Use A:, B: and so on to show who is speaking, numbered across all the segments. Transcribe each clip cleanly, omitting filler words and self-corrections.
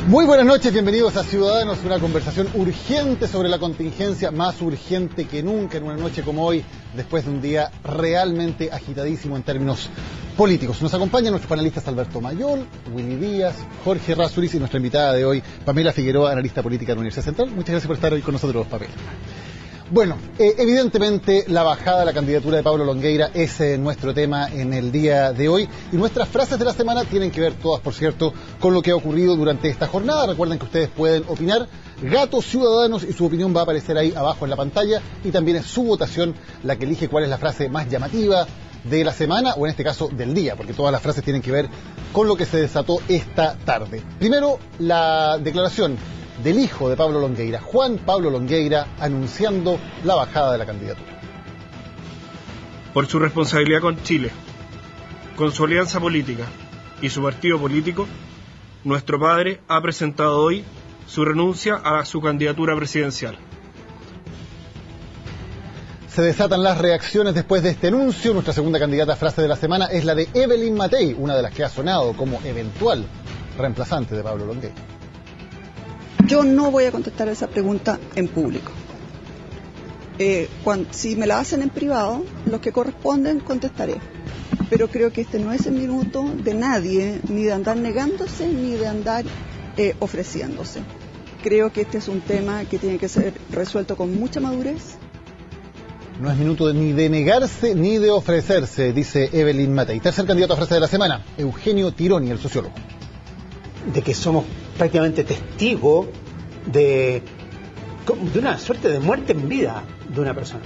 A: Muy buenas noches, bienvenidos a Ciudadanos, una conversación urgente sobre la contingencia, más urgente que nunca en una noche como hoy, después de un día realmente agitadísimo en términos políticos. Nos acompañan nuestros panelistas Alberto Mayol, Willy Díaz, Jorge Razuriz y nuestra invitada de hoy, Pamela Figueroa, analista política de la Universidad Central. Muchas gracias por estar hoy con nosotros, Pamela. Bueno, evidentemente la bajada de la candidatura de Pablo Longueira es nuestro tema en el día de hoy, y nuestras frases de la semana tienen que ver todas, por cierto, con lo que ha ocurrido durante esta jornada. Recuerden que ustedes pueden opinar, Gatos Ciudadanos, y su opinión va a aparecer ahí abajo en la pantalla, y también es su votación la que elige cuál es la frase más llamativa de la semana, o en este caso del día, porque todas las frases tienen que ver con lo que se desató esta tarde. Primero, la declaración del hijo de Pablo Longueira, Juan Pablo Longueira, anunciando la bajada de la candidatura.
B: Por su responsabilidad con Chile, con su alianza política y su partido político, nuestro padre ha presentado hoy su renuncia a su candidatura presidencial.
A: Se desatan las reacciones después de este anuncio. Nuestra segunda candidata frase de la semana es la de Evelyn Matei, una de las que ha sonado como eventual reemplazante de Pablo Longueira.
C: Yo no voy a contestar esa pregunta en público. Si me la hacen en privado, los que corresponden contestaré. Pero creo que este no es el minuto de nadie, ni de andar negándose, ni de andar ofreciéndose. Creo que este es un tema que tiene que ser resuelto con mucha madurez.
A: No es minuto ni de negarse ni de ofrecerse, dice Evelyn Matei. Tercer candidato a frase de la semana, Eugenio Tironi, el sociólogo.
D: De que somos prácticamente testigos de una suerte de muerte en vida de una persona.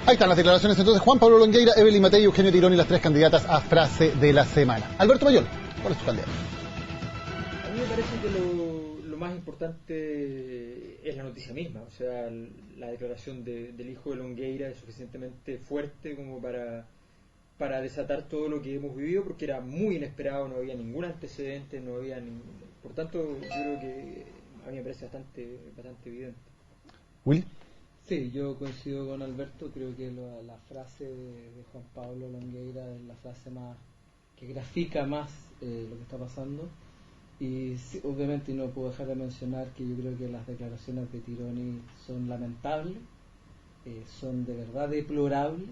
A: Ahí están las declaraciones entonces. Juan Pablo Longueira, Evelyn Matei y Eugenio Tironi, las tres candidatas a frase de la semana. Alberto Mayol, ¿cuál es tu candidato?
E: A mí me parece que lo más importante es la noticia misma. O sea, la declaración del hijo de Longueira es suficientemente fuerte como para desatar todo lo que hemos vivido, porque era muy inesperado, no había ningún antecedente, no había por tanto, yo creo que a mí me parece bastante evidente.
A: ¿Will?
F: Sí, yo coincido con Alberto, creo que la frase de Juan Pablo Longueira es la frase más que grafica más lo que está pasando, y sí, obviamente no puedo dejar de mencionar que yo creo que las declaraciones de Tironi son lamentables, son de verdad deplorables,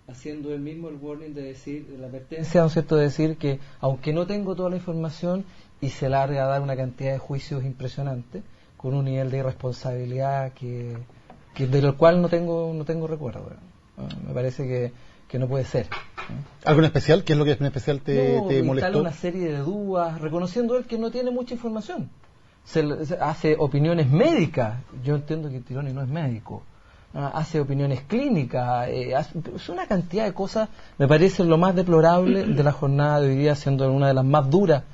F: haciendo él mismo el warning de decir, la advertencia, ¿no es cierto?, de decir que aunque no tengo toda la información, y se larga a dar una cantidad de juicios impresionantes, con un nivel de irresponsabilidad que de lo cual no tengo recuerdo. Me parece que no puede ser.
A: ¿Algo en especial? ¿Qué es lo que en especial te molestó?
F: Instala una serie de dudas, reconociendo él que no tiene mucha información. Se hace opiniones médicas. Yo entiendo que Tironi no es médico. Hace opiniones clínicas, es una cantidad de cosas, me parece lo más deplorable de la jornada de hoy día, siendo una de las más duras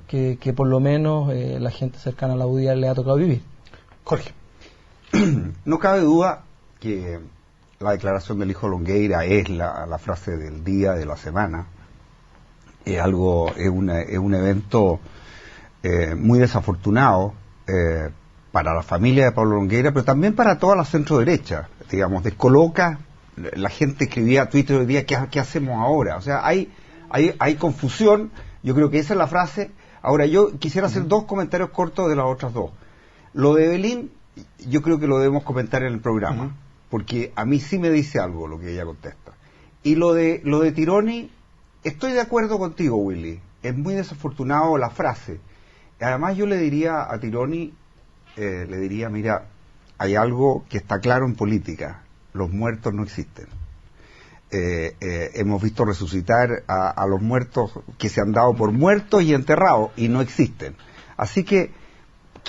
F: que por lo menos la gente cercana a la UDI le ha tocado vivir.
A: Jorge.
G: No cabe duda que la declaración del hijo Longueira es la frase del día, de la semana. Es un evento muy desafortunado para la familia de Pablo Longueira, pero también para toda la centro-derecha. Digamos, descoloca, la gente escribía a Twitter hoy día, ¿qué hacemos ahora? O sea, hay confusión. Yo creo que esa es la frase. Ahora, yo quisiera hacer dos comentarios cortos de las otras dos. Lo de Evelyn, yo creo que lo debemos comentar en el programa, porque a mí sí me dice algo lo que ella contesta. Y lo de Tironi, estoy de acuerdo contigo, Willy. Es muy desafortunado la frase. Además, yo le diría a Tironi, mira, hay algo que está claro en política: los muertos no existen. Hemos visto resucitar a los muertos que se han dado por muertos y enterrados, y no existen. Así que,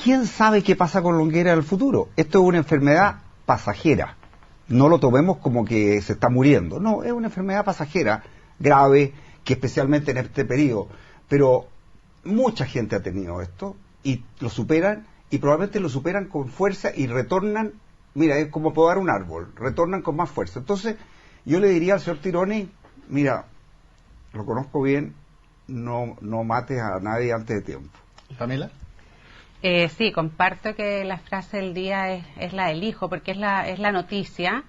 G: ¿quién sabe qué pasa con Longueira en el futuro? Esto es una enfermedad pasajera. No lo tomemos como que se está muriendo. No, es una enfermedad pasajera, grave, que especialmente en este periodo. Pero mucha gente ha tenido esto, y lo superan, y probablemente lo superan con fuerza y retornan. Mira, es como podar un árbol, retornan con más fuerza. Entonces, yo le diría al señor Tironi, mira, lo conozco bien, no mates a nadie antes de tiempo.
A: ¿Pamela?
H: Sí, comparto que la frase del día es la del hijo, porque es la noticia.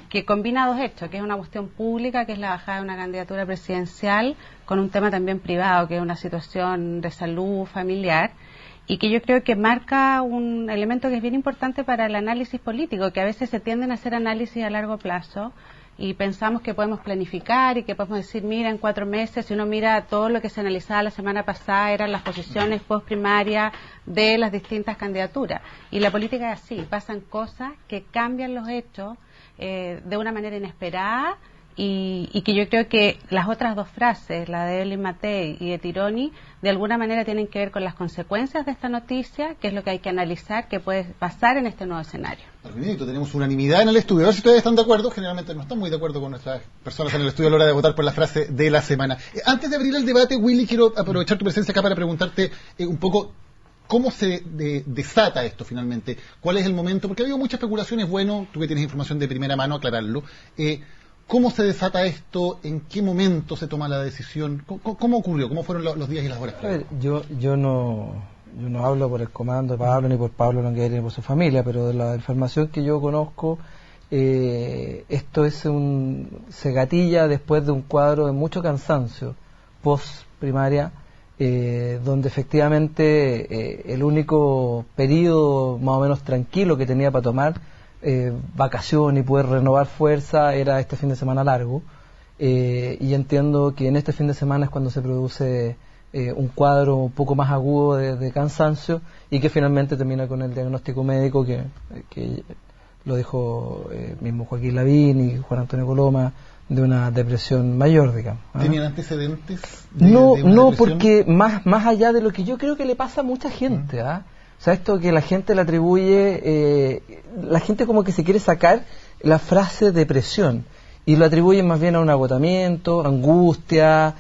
H: que combina dos hechos, que es una cuestión pública, que es la bajada de una candidatura presidencial, con un tema también privado, que es una situación de salud familiar, y que yo creo que marca un elemento que es bien importante para el análisis político, que a veces se tienden a hacer análisis a largo plazo, y pensamos que podemos planificar y que podemos decir, mira, en 4 meses, si uno mira todo lo que se analizaba la semana pasada, eran las posiciones postprimarias de las distintas candidaturas. Y la política es así, pasan cosas que cambian los hechos de una manera inesperada, y que yo creo que las otras dos frases, la de Evelyn Matei y de Tironi, de alguna manera tienen que ver con las consecuencias de esta noticia, que es lo que hay que analizar, que puede pasar en este nuevo escenario.
A: Tenemos unanimidad en el estudio. A ver si ustedes están de acuerdo. Generalmente no están muy de acuerdo con nuestras personas en el estudio a la hora de votar por la frase de la semana. Antes de abrir el debate, Willy, quiero aprovechar tu presencia acá para preguntarte un poco cómo se desata esto finalmente. ¿Cuál es el momento? Porque ha habido muchas especulaciones. Bueno, tú que tienes información de primera mano, aclararlo. ¿Cómo se desata esto? ¿En qué momento se toma la decisión? ¿Cómo ocurrió? ¿Cómo fueron los días y las horas?
F: A ver, yo no hablo por el comando de Pablo, ni por Pablo Longueira, ni por su familia, pero de la información que yo conozco, esto se gatilla después de un cuadro de mucho cansancio post primaria, donde efectivamente el único periodo más o menos tranquilo que tenía para tomar vacación y poder renovar fuerza era este fin de semana largo, y entiendo que en este fin de semana es cuando se produce un cuadro un poco más agudo de cansancio, y que finalmente termina con el diagnóstico médico que lo dijo mismo Joaquín Lavín y Juan Antonio Coloma, de una depresión mayor, digamos.
A: ¿Tenían antecedentes?
F: No, porque más allá de lo que yo creo que le pasa a mucha gente, o sea, esto que la gente le atribuye, la gente como que se quiere sacar la frase depresión y lo atribuye más bien a un agotamiento, angustia,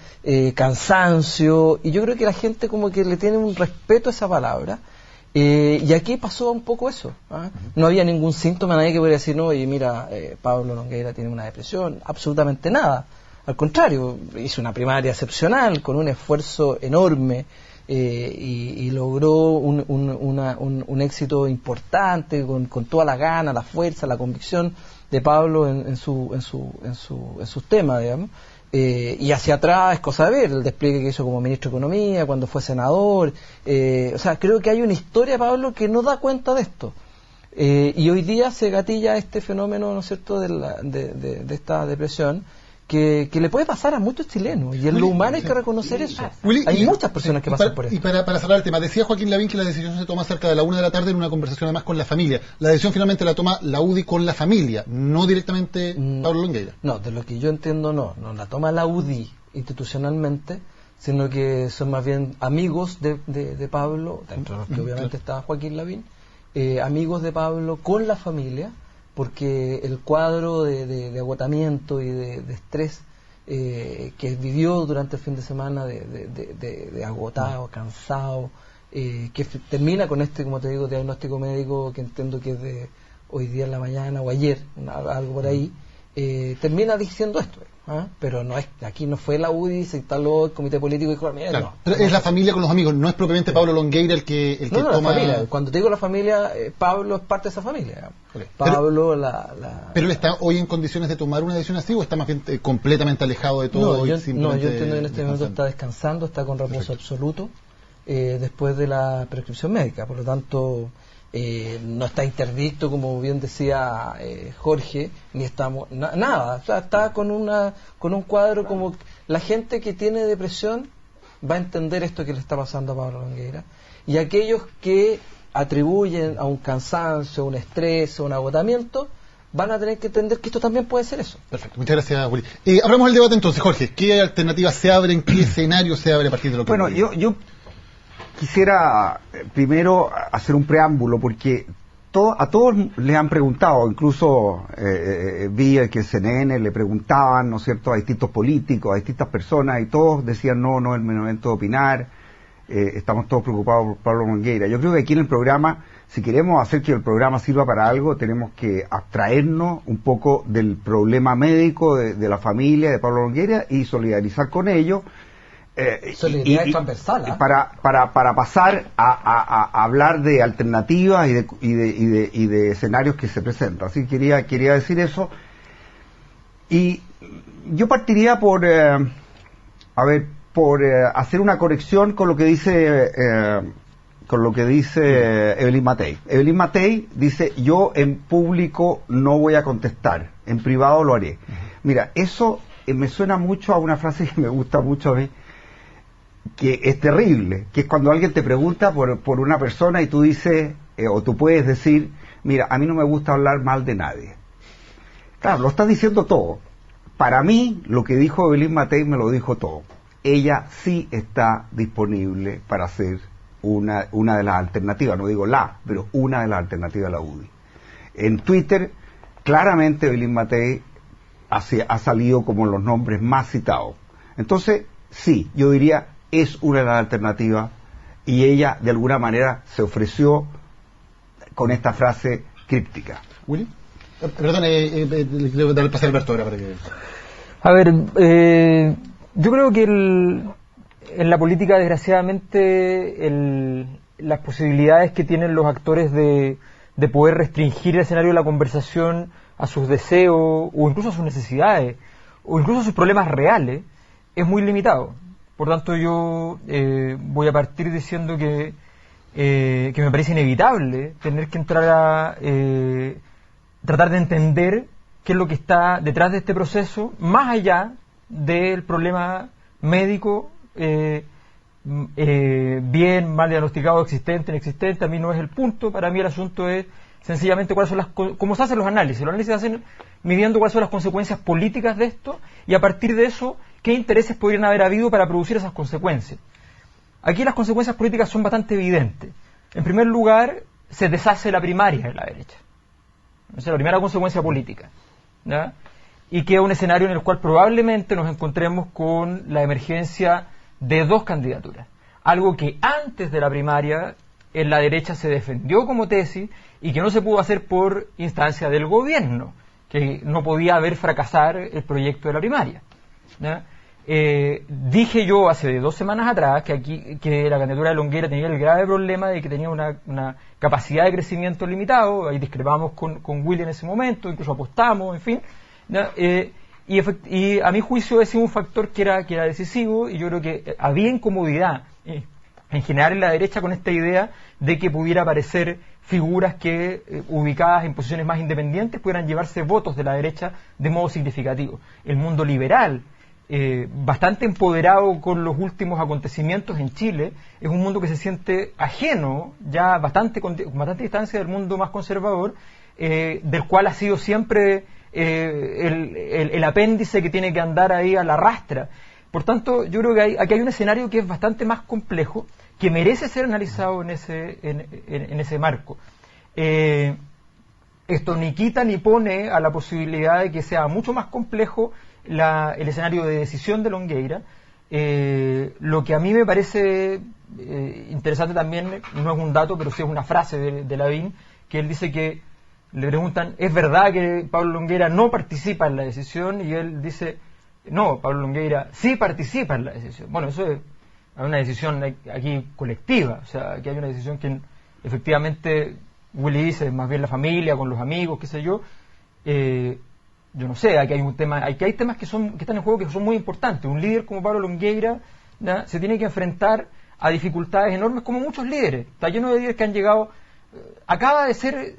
F: cansancio, y yo creo que la gente como que le tiene un respeto a esa palabra, y aquí pasó un poco eso, no había ningún síntoma, nadie que pudiera decir, no, y mira, Pablo Longueira tiene una depresión, absolutamente nada, al contrario, hizo una primaria excepcional, con un esfuerzo enorme, y logró un éxito importante con toda la gana, la fuerza, la convicción de Pablo en sus temas, digamos, y hacia atrás es cosa de ver el despliegue que hizo como ministro de Economía, cuando fue senador, o sea, creo que hay una historia, Pablo, que no da cuenta de esto, y hoy día se gatilla este fenómeno, ¿no es cierto?, de esta depresión, que le puede pasar a muchos chilenos, y en lo humano hay que reconocer eso. Hay muchas personas que pasan por eso.
A: Y para cerrar el tema, decía Joaquín Lavín que la decisión se toma cerca de la 1 de la tarde en una conversación además con la familia. La decisión finalmente la toma la UDI con la familia, no directamente Pablo Longueira.
F: No, de lo que yo entiendo no la toma la UDI institucionalmente, sino que son más bien amigos de Pablo, dentro de los que obviamente está Joaquín Lavín, amigos de Pablo con la familia, porque el cuadro de agotamiento y de estrés que vivió durante el fin de semana, de agotado, cansado, que termina con este, como te digo, diagnóstico médico, que entiendo que es de hoy día en la mañana o ayer, algo por ahí, termina diciendo esto. Pero no es, aquí no fue la UDI, se instaló el comité político y dijo, mira,
A: claro, pero es la familia con los amigos, no es propiamente Pablo Longueira el que toma...
F: la familia. Cuando te digo la familia, Pablo es parte de esa familia. Okay. Pablo,
A: pero él está hoy en condiciones de tomar una decisión así, o está más bien completamente alejado de todo.
F: Yo entiendo que en este momento está descansando, está con reposo absoluto, después de la prescripción médica, por lo tanto no está interdicto, como bien decía Jorge, ni estamos nada, o sea, está con un cuadro como la gente que tiene depresión va a entender esto que le está pasando a Pablo Longueira, y aquellos que atribuyen a un cansancio, a un estrés, a un agotamiento, van a tener que entender que esto también puede ser eso.
A: Perfecto, muchas gracias, Willy. Abramos el debate entonces, Jorge. ¿Qué alternativas se abren? ¿Qué escenario se abre a partir de lo que...
G: Bueno, yo quisiera primero hacer un preámbulo, porque a todos les han preguntado, incluso vi que el CNN le preguntaban, ¿no es cierto?, a distintos políticos, a distintas personas, y todos decían, no es el momento de opinar, estamos todos preocupados por Pablo Longueira. Yo creo que aquí en el programa, si queremos hacer que el programa sirva para algo, tenemos que abstraernos un poco del problema médico de la familia de Pablo Longueira y solidarizar con ellos.
F: Solidaridad transversal,
G: para pasar a hablar de alternativas y de escenarios que se presentan. Así quería decir eso. Y yo partiría por, hacer una corrección con lo que dice Evelyn Matei. Evelyn Matei dice: yo en público no voy a contestar, en privado lo haré. Mira, eso me suena mucho a una frase que me gusta mucho a mí, que es terrible, que es cuando alguien te pregunta por una persona y tú dices, o tú puedes decir: mira, a mí no me gusta hablar mal de nadie. Claro, lo estás diciendo todo. Para mí, lo que dijo Evelyn Matei me lo dijo todo. Ella sí está disponible para hacer una de las alternativas, no digo pero una de las alternativas a la UDI. En Twitter, claramente Evelyn Matei ha salido como los nombres más citados. Entonces, sí, yo diría, es una de las alternativas, y ella de alguna manera se ofreció con esta frase críptica.
A: ¿Willy? Perdón, le daré el pase a Alberto ahora para que...
I: A ver, yo creo que en la política, desgraciadamente, las posibilidades que tienen los actores de poder restringir el escenario de la conversación a sus deseos, o incluso a sus necesidades, o incluso a sus problemas reales, es muy limitado. Por tanto, yo voy a partir diciendo que me parece inevitable tener que entrar a tratar de entender qué es lo que está detrás de este proceso, más allá del problema médico, bien, mal diagnosticado, existente, inexistente. A mí no es el punto. Para mí el asunto es sencillamente cómo se hacen los análisis. Los análisis se hacen midiendo cuáles son las consecuencias políticas de esto, y a partir de eso, qué intereses podrían haber habido para producir esas consecuencias. Aquí las consecuencias políticas son bastante evidentes. En primer lugar, se deshace la primaria de la derecha. O sea, la primera consecuencia política, ¿ya? Y queda un escenario en el cual probablemente nos encontremos con la emergencia de dos candidaturas. Algo que antes de la primaria en la derecha se defendió como tesis y que no se pudo hacer por instancia del gobierno, que no podía haber fracasar el proyecto de la primaria, ¿ya? Dije yo hace 2 semanas atrás que la candidatura de Longueira tenía el grave problema de que tenía una capacidad de crecimiento limitado. Ahí discrepamos con Willy en ese momento, incluso apostamos, en fin, ¿no? Y a mi juicio ese es un factor que era decisivo, y yo creo que había incomodidad en general en la derecha con esta idea de que pudiera aparecer figuras que ubicadas en posiciones más independientes pudieran llevarse votos de la derecha de modo significativo. El mundo liberal, bastante empoderado con los últimos acontecimientos en Chile, es un mundo que se siente ajeno ya con bastante distancia del mundo más conservador, del cual ha sido siempre el apéndice que tiene que andar ahí a la rastra. Por tanto, yo creo que aquí hay un escenario que es bastante más complejo, que merece ser analizado en ese marco. Esto ni quita ni pone a la posibilidad de que sea mucho más complejo el escenario de decisión de Longueira. Lo que a mí me parece interesante también, no es un dato, pero sí es una frase de Lavín, que él dice que le preguntan: ¿es verdad que Pablo Longueira no participa en la decisión? Y él dice: no, Pablo Longueira sí participa en la decisión. Bueno, eso es una decisión aquí colectiva, o sea, aquí hay una decisión que efectivamente Willy dice, más bien la familia, con los amigos, qué sé yo. Yo no sé, aquí hay un tema, aquí hay temas que están en juego que son muy importantes. Un líder como Pablo Longueira, ¿no?, se tiene que enfrentar a dificultades enormes, como muchos líderes. Está lleno de líderes que han llegado. Acaba de ser,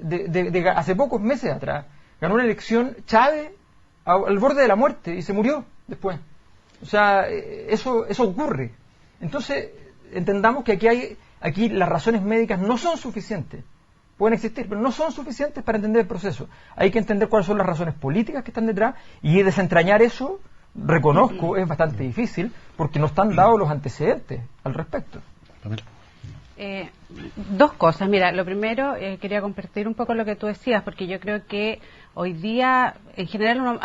I: hace pocos meses atrás, ganó una elección Chávez al borde de la muerte y se murió después. O sea, eso ocurre. Entonces, entendamos que aquí las razones médicas no son suficientes. Pueden existir, pero no son suficientes para entender el proceso. Hay que entender cuáles son las razones políticas que están detrás, y desentrañar eso, reconozco, es bastante difícil, porque no están dados los antecedentes al respecto.
H: Dos cosas. Mira, lo primero, quería compartir un poco lo que tú decías, porque yo creo que hoy día, en general, uno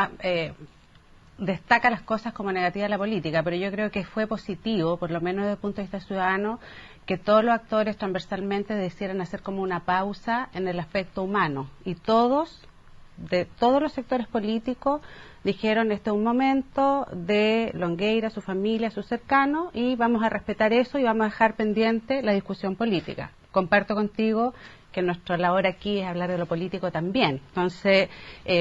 H: destaca las cosas como negativas de la política, pero yo creo que fue positivo, por lo menos desde el punto de vista ciudadano, que todos los actores transversalmente decidieran hacer como una pausa en el aspecto humano, y de todos los sectores políticos dijeron: este es un momento de Longueira, su familia, sus cercanos, y vamos a respetar eso y vamos a dejar pendiente la discusión política. comparto contigo que nuestra labor aquí es hablar de lo político también. Entonces,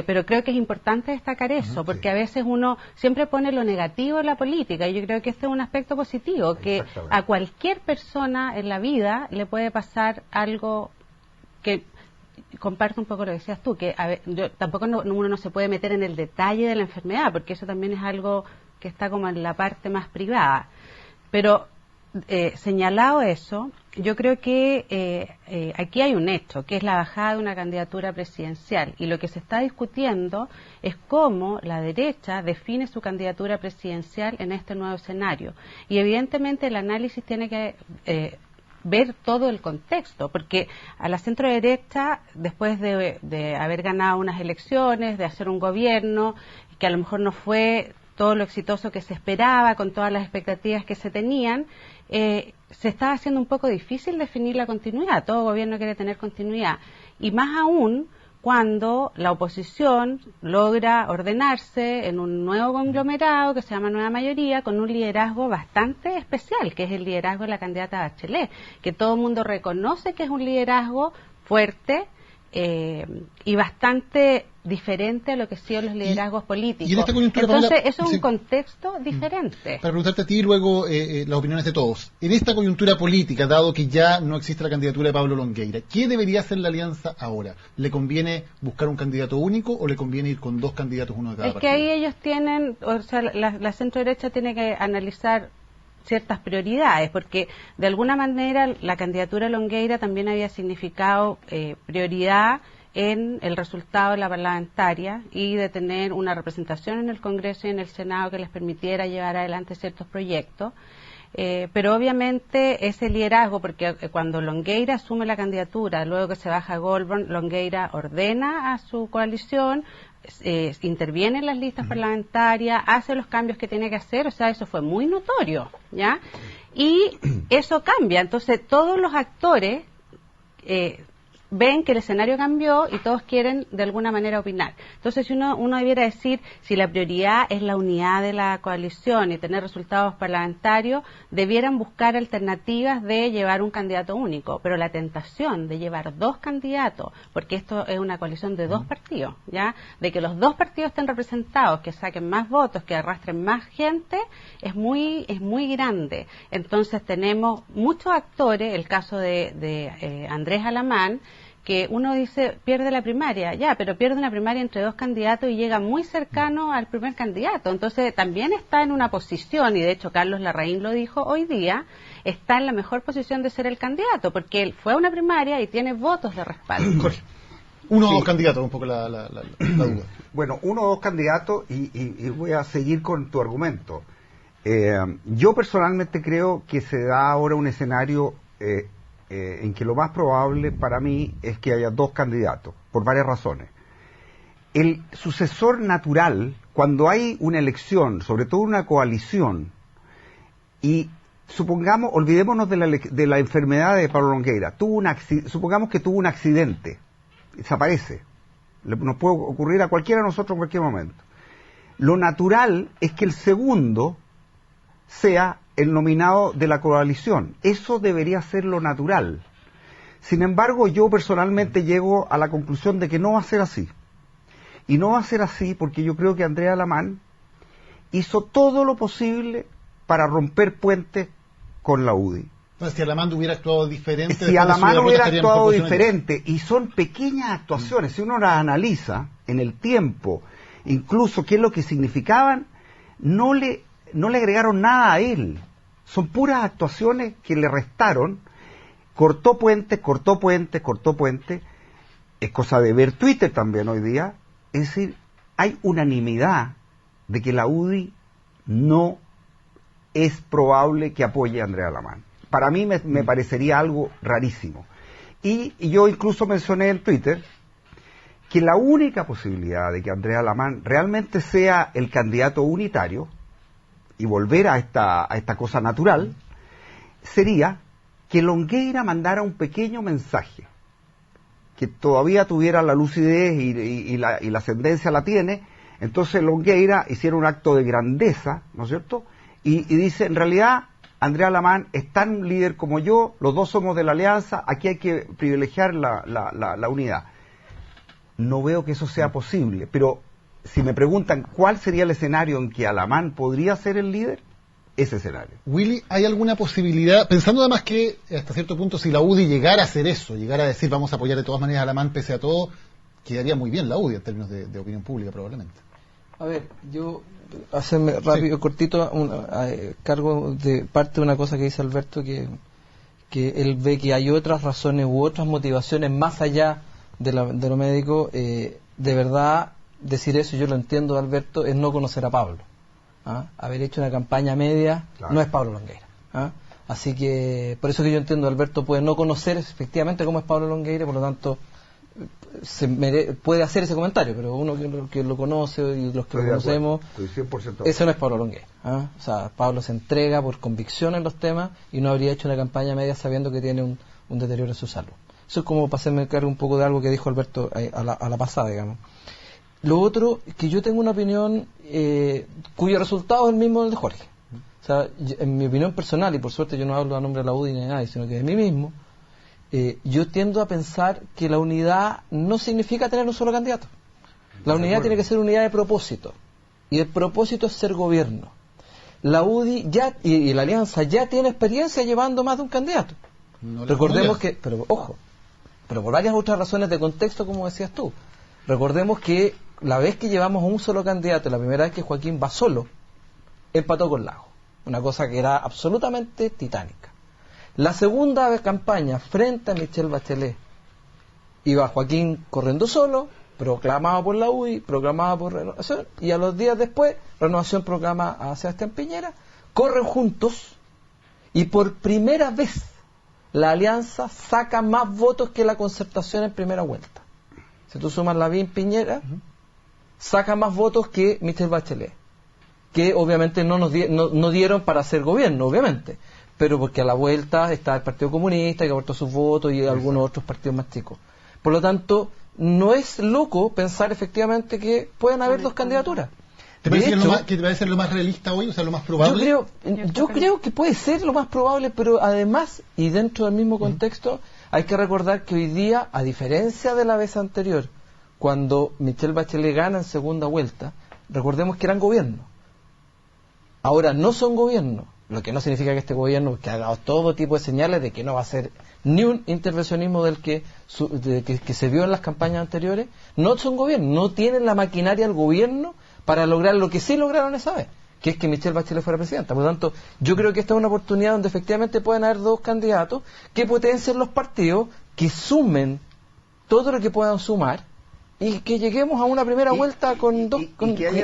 H: pero creo que es importante destacar eso, porque a veces uno siempre pone lo negativo en la política, y yo creo que este es un aspecto positivo, que a cualquier persona en la vida le puede pasar algo que... Comparto un poco lo que decías tú, que tampoco uno no se puede meter en el detalle de la enfermedad, porque eso también es algo que está como en la parte más privada. Pero señalado eso, yo creo que aquí hay un hecho, que es la bajada de una candidatura presidencial, y lo que se está discutiendo es cómo la derecha define su candidatura presidencial en este nuevo escenario. Y evidentemente el análisis tiene que ver todo el contexto, porque a la centro derecha, después de haber ganado unas elecciones, de hacer un gobierno que a lo mejor no fue todo lo exitoso que se esperaba, con todas las expectativas que se tenían, se estaba haciendo un poco difícil definir la continuidad. Todo gobierno quiere tener continuidad, y más aún cuando la oposición logra ordenarse en un nuevo conglomerado que se llama Nueva Mayoría, con un liderazgo bastante especial, que es el liderazgo de la candidata Bachelet, que todo el mundo reconoce que es un liderazgo fuerte y bastante diferente a lo que han sido los liderazgos políticos.
A: Y en esta coyuntura,
H: entonces,
A: Pamela,
H: eso es un contexto diferente.
A: Para preguntarte a ti y luego las opiniones de todos. En esta coyuntura política, dado que ya no existe la candidatura de Pablo Longueira, ¿qué debería hacer la alianza ahora? ¿Le conviene buscar un candidato único o le conviene ir con dos candidatos, uno de cada partido?
H: Es que ahí ellos tienen, o sea, la centro derecha tiene que analizar ciertas prioridades, porque de alguna manera la candidatura de Longueira también había significado prioridad en el resultado de la parlamentaria y de tener una representación en el Congreso y en el Senado que les permitiera llevar adelante ciertos proyectos. Pero obviamente ese liderazgo, porque cuando Longueira asume la candidatura, luego que se baja Goldberg, Longueira ordena a su coalición, interviene en las listas parlamentarias, hace los cambios que tiene que hacer, o sea, eso fue muy notorio, ¿ya? Y eso cambia, entonces todos los actores ven que el escenario cambió y todos quieren de alguna manera opinar. Entonces, si uno debiera decir, si la prioridad es la unidad de la coalición y tener resultados parlamentarios, debieran buscar alternativas de llevar un candidato único, pero la tentación de llevar dos candidatos, porque esto es una coalición de dos partidos, ¿ya? De que los dos partidos estén representados, que saquen más votos, que arrastren más gente, es muy grande. Entonces tenemos muchos actores, el caso de Andrés Alamán, que uno dice, pierde la primaria, ya, pero pierde una primaria entre dos candidatos y llega muy cercano al primer candidato. Entonces también está en una posición, y de hecho Carlos Larraín lo dijo hoy día, está en la mejor posición de ser el candidato, porque él fue a una primaria y tiene votos de respaldo.
A: Jorge, uno o dos candidatos, un poco la duda.
G: Bueno, uno o dos candidatos, y voy a seguir con tu argumento. Yo personalmente creo que se da ahora un escenario en que lo más probable para mí es que haya dos candidatos, por varias razones. El sucesor natural, cuando hay una elección, sobre todo una coalición, y supongamos, olvidémonos de la enfermedad de Pablo Longueira, supongamos que tuvo un accidente, desaparece, nos puede ocurrir a cualquiera de nosotros en cualquier momento. Lo natural es que el segundo sea el nominado de la coalición. Eso debería ser lo natural. Sin embargo, yo personalmente llego a la conclusión de que no va a ser así. Y no va a ser así porque yo creo que Andrea Alamán hizo todo lo posible para romper puentes con la UDI.
A: Entonces, si Alamán hubiera actuado diferente...
G: Si Alamán hubiera actuado diferente, y son pequeñas actuaciones, si uno las analiza en el tiempo, incluso qué es lo que significaban, no le agregaron nada a él. Son puras actuaciones que le restaron. Cortó puentes. Es cosa de ver Twitter también hoy día. Es decir, hay unanimidad de que la UDI no es probable que apoye a Andrea Alamán. Para mí me parecería algo rarísimo. Y yo incluso mencioné en Twitter que la única posibilidad de que Andrea Alamán realmente sea el candidato unitario y volver a esta cosa natural, sería que Longueira mandara un pequeño mensaje, que todavía tuviera la lucidez y la ascendencia la tiene. Entonces Longueira hiciera un acto de grandeza, ¿no es cierto? Y dice, en realidad, Andrea Alamán es tan líder como yo, los dos somos de la alianza, aquí hay que privilegiar la unidad. No veo que eso sea posible, pero si me preguntan cuál sería el escenario en que Alamán podría ser el líder, ese escenario.
A: Willy, ¿hay alguna posibilidad, pensando además que hasta cierto punto si la UDI llegara a hacer eso, llegara a decir vamos a apoyar de todas maneras a Alamán pese a todo, quedaría muy bien la UDI en términos de opinión pública probablemente?
F: A ver, yo hacerme rápido, sí, cortito, cargo de parte de una cosa que dice Alberto, que él ve que hay otras razones u otras motivaciones más allá de lo médico. De verdad, decir eso, yo lo entiendo, Alberto, es no conocer a Pablo. Haber hecho una campaña media, claro, no es Pablo Longueira. Así que, por eso que yo entiendo, Alberto puede no conocer efectivamente cómo es Pablo Longueira, por lo tanto puede hacer ese comentario, pero uno que lo conoce y los que lo conocemos, ese no es Pablo Longueira. O sea, Pablo se entrega por convicción en los temas y no habría hecho una campaña media sabiendo que tiene un deterioro en su salud. Eso es como para hacerme cargo un poco de algo que dijo Alberto a la pasada, digamos. Lo otro, que yo tengo una opinión cuyo resultado es el mismo del de Jorge. O sea, en mi opinión personal, y por suerte yo no hablo a nombre de la UDI ni de nadie, sino que de mí mismo, yo tiendo a pensar que la unidad no significa tener un solo candidato. La unidad tiene que ser unidad de propósito. Y el propósito es ser gobierno. La UDI ya y la Alianza ya tiene experiencia llevando más de un candidato. No, recordemos que, pero ojo, pero por varias otras razones de contexto, como decías tú. Recordemos que la vez que llevamos un solo candidato, la primera vez que Joaquín va solo, empató con Lago. Una cosa que era absolutamente titánica. La segunda campaña frente a Michelle Bachelet, iba Joaquín corriendo solo, proclamado por la UDI, proclamado por Renovación, y a los días después, Renovación proclama a Sebastián Piñera, corren juntos, y por primera vez la alianza saca más votos que la Concertación en primera vuelta. Si tú sumas Lavín Piñera, saca más votos que Michelle Bachelet, que obviamente no dieron para hacer gobierno, obviamente, pero porque a la vuelta está el Partido Comunista que aportó sus votos y algunos otros partidos más chicos. Por lo tanto, no es loco pensar efectivamente que pueden haber dos candidaturas.
A: ¿Te parece lo más realista hoy, o sea, lo más probable?
F: Yo creo que puede ser lo más probable, pero además, y dentro del mismo contexto, hay que recordar que hoy día, a diferencia de la vez anterior, cuando Michelle Bachelet gana en segunda vuelta, recordemos que eran gobierno. Ahora no son gobierno, lo que no significa que este gobierno, que ha dado todo tipo de señales de que no va a hacer ni un intervencionismo del que se vio en las campañas anteriores, no son gobierno, no tienen la maquinaria del gobierno para lograr lo que sí lograron esa vez, que es que Michelle Bachelet fuera presidenta. Por lo tanto, yo creo que esta es una oportunidad donde efectivamente pueden haber dos candidatos que potencien los partidos, que sumen todo lo que puedan sumar y que lleguemos a una primera vuelta con dos,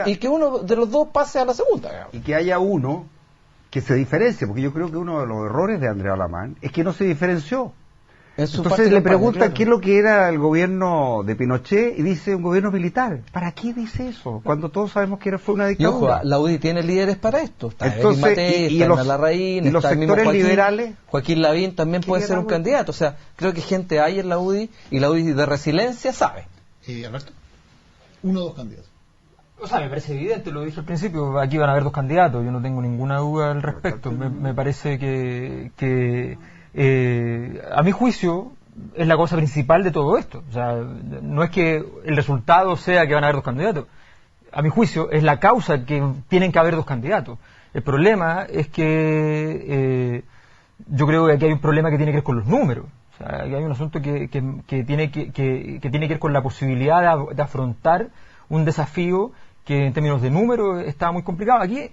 F: y que uno de los dos pase a la segunda.
G: Y que haya uno que se diferencie, porque yo creo que uno de los errores de Andrea Alamán es que no se diferenció. Entonces le preguntan qué es lo que era el gobierno de Pinochet y dice un gobierno militar. ¿Para qué dice eso? Cuando todos sabemos que fue una dictadura.
F: Y ojo, la UDI tiene líderes para esto. Está
G: entonces,
F: Matei, está
G: los
F: Larraín,
G: está sectores liberales.
F: Joaquín Lavín también puede ser un candidato. O sea, creo que gente hay en la UDI y la UDI de resiliencia sabe.
A: Alberto, uno o dos candidatos.
I: O sea, me parece evidente, lo dije al principio, aquí van a haber dos candidatos, yo no tengo ninguna duda al respecto. Me parece que a mi juicio es la cosa principal de todo esto. O sea, no es que el resultado sea que van a haber dos candidatos. A mi juicio es la causa que tienen que haber dos candidatos. El problema es que yo creo que aquí hay un problema que tiene que ver con los números. O sea, aquí hay un asunto que tiene que ver con la posibilidad de afrontar un desafío que en términos de número está muy complicado. Aquí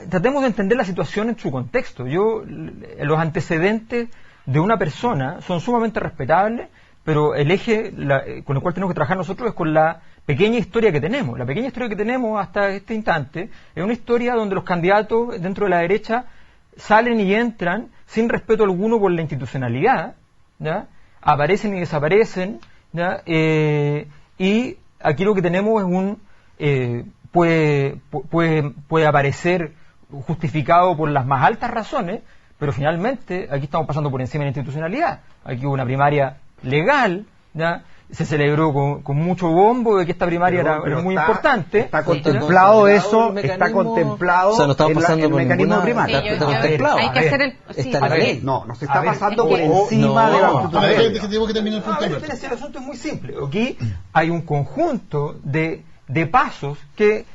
I: tratemos de entender la situación en su contexto. Los antecedentes de una persona son sumamente respetables, pero el eje con el cual tenemos que trabajar nosotros es con la pequeña historia que tenemos. La pequeña historia que tenemos hasta este instante es una historia donde los candidatos dentro de la derecha salen y entran sin respeto alguno por la institucionalidad, ¿ya? Aparecen y desaparecen, ¿ya? Y aquí lo que tenemos es puede aparecer justificado por las más altas razones, pero finalmente aquí estamos pasando por encima de la institucionalidad. Aquí hubo una primaria legal, ¿ya? se celebró con mucho bombo de que esta primaria era muy importante.
G: Está contemplado eso, está contemplado
J: o sea, no estamos pasando
G: el mecanismo primario.
H: Hay que hacer el...
J: Está la ley.
G: No se está pasando por encima de la constitución.
A: Tenemos que terminar el punto.
I: El asunto es muy simple. Aquí hay un conjunto de pasos que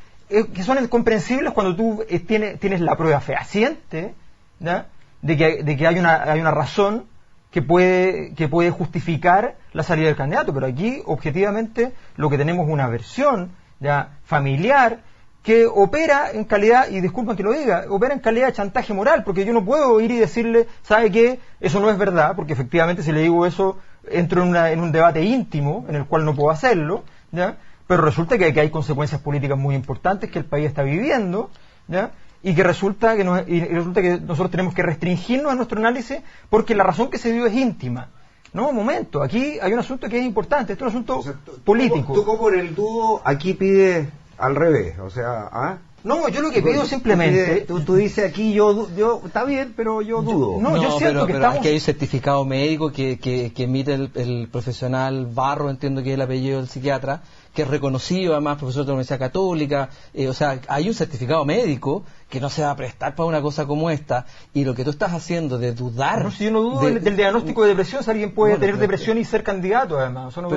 I: son incomprensibles cuando tú tienes la prueba fehaciente, ¿ya?, de que hay una razón que puede justificar la salida del candidato, pero aquí objetivamente lo que tenemos es una versión ya familiar que opera en calidad, y disculpen que lo diga, opera en calidad de chantaje moral, porque yo no puedo ir y decirle, ¿sabe qué? Eso no es verdad, porque efectivamente si le digo eso entro en un debate íntimo en el cual no puedo hacerlo, ¿ya? Pero resulta que hay consecuencias políticas muy importantes que el país está viviendo, ¿ya? Y que resulta que nosotros tenemos que restringirnos a nuestro análisis porque la razón que se dio es íntima. No, un momento, aquí hay un asunto que es importante, esto es un asunto político.
G: Tú como en el dudo, aquí pides al revés, o sea, ¿ah?
I: No, yo lo que pido simplemente...
G: Tú dices aquí, yo está bien, pero yo dudo.
J: Yo siento que estamos... Es que hay un certificado médico que emite el profesional Barro, entiendo que es el apellido del psiquiatra, que es reconocido, además profesor de la Universidad Católica, o sea, hay un certificado médico que no se va a prestar para una cosa como esta, y lo que tú estás haciendo de dudar...
I: No, si yo no dudo del diagnóstico de depresión, si alguien puede tener depresión y ser candidato, además, eso no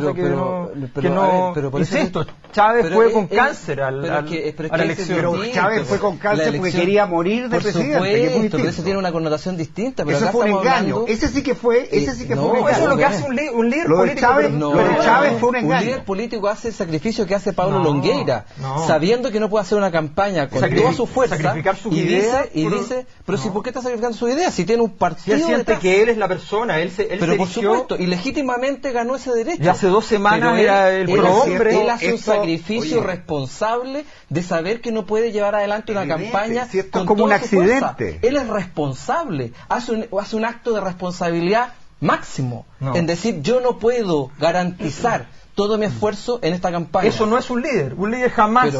I: insisto, Chávez fue con cáncer a la elección.
G: Pero Chávez fue con cáncer porque quería morir de presidente.
J: Por supuesto, pero eso tiene una connotación distinta. Pero
G: eso fue un engaño, ese sí que fue un engaño.
I: Eso es lo que hace un líder político.
G: Pero Chávez fue un engaño.
J: Un líder político hace el sacrificio que hace Pablo Longueira, sabiendo que no puede hacer una campaña con toda su fuerza, y dice, pero si ¿por qué está sacrificando su idea? Si tiene un partido
I: si él siente que él es la persona,
J: pero por supuesto, y legítimamente ganó ese derecho.
I: Y hace 2 semanas era el prohombre.
J: Él hace un sacrificio responsable de saber que no puede llevar adelante una campaña con
G: como un accidente.
J: Él es responsable, hace un acto de responsabilidad máximo, en decir, yo no puedo garantizar todo mi esfuerzo en esta campaña.
I: Eso no es un líder jamás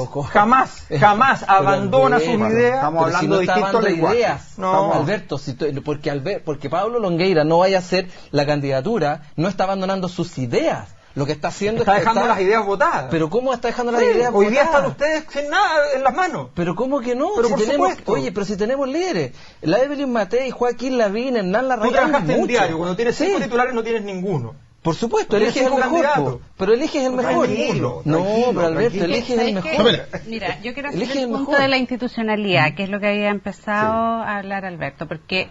I: abandona sus ideas.
J: Estamos hablando de distintos ideas. No, Alberto, porque Pablo Longueira no vaya a hacer la candidatura, no está abandonando sus ideas. Lo que está haciendo
I: está dejando las ideas votadas.
J: Pero ¿cómo está dejando las ideas votadas?
I: Hoy día están ustedes sin nada en las manos.
J: Pero ¿cómo que no?
I: Pero si tenemos,
J: pero si tenemos líderes. La Evelyn Matei, Joaquín Lavín, Hernán Larraín.
I: Tú trabajaste en diario, cuando tienes 5 titulares no tienes ninguno.
J: Por supuesto, eliges el mejor. Pero eliges el mejor. No, pero Alberto, eliges el mejor.
H: Mira, yo quiero hacer el punto de la institucionalidad, que es lo que había empezado a hablar Alberto, porque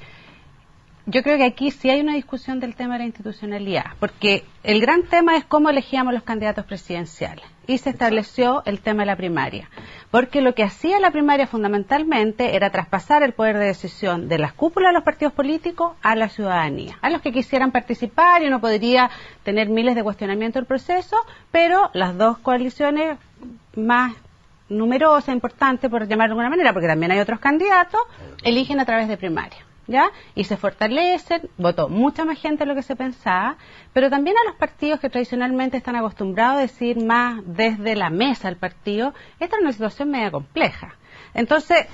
H: yo creo que aquí sí hay una discusión del tema de la institucionalidad, porque el gran tema es cómo elegíamos los candidatos presidenciales, y se estableció el tema de la primaria, porque lo que hacía la primaria fundamentalmente era traspasar el poder de decisión de las cúpulas de los partidos políticos a la ciudadanía, a los que quisieran participar, y uno podría tener miles de cuestionamientos del proceso, pero las dos coaliciones más numerosas, importantes, por llamar de alguna manera, porque también hay otros candidatos, eligen a través de primaria. ¿Ya? Y se fortalecen, votó mucha más gente de lo que se pensaba, pero también a los partidos que tradicionalmente están acostumbrados a decir más desde la mesa del partido, esta es una situación media compleja. Entonces,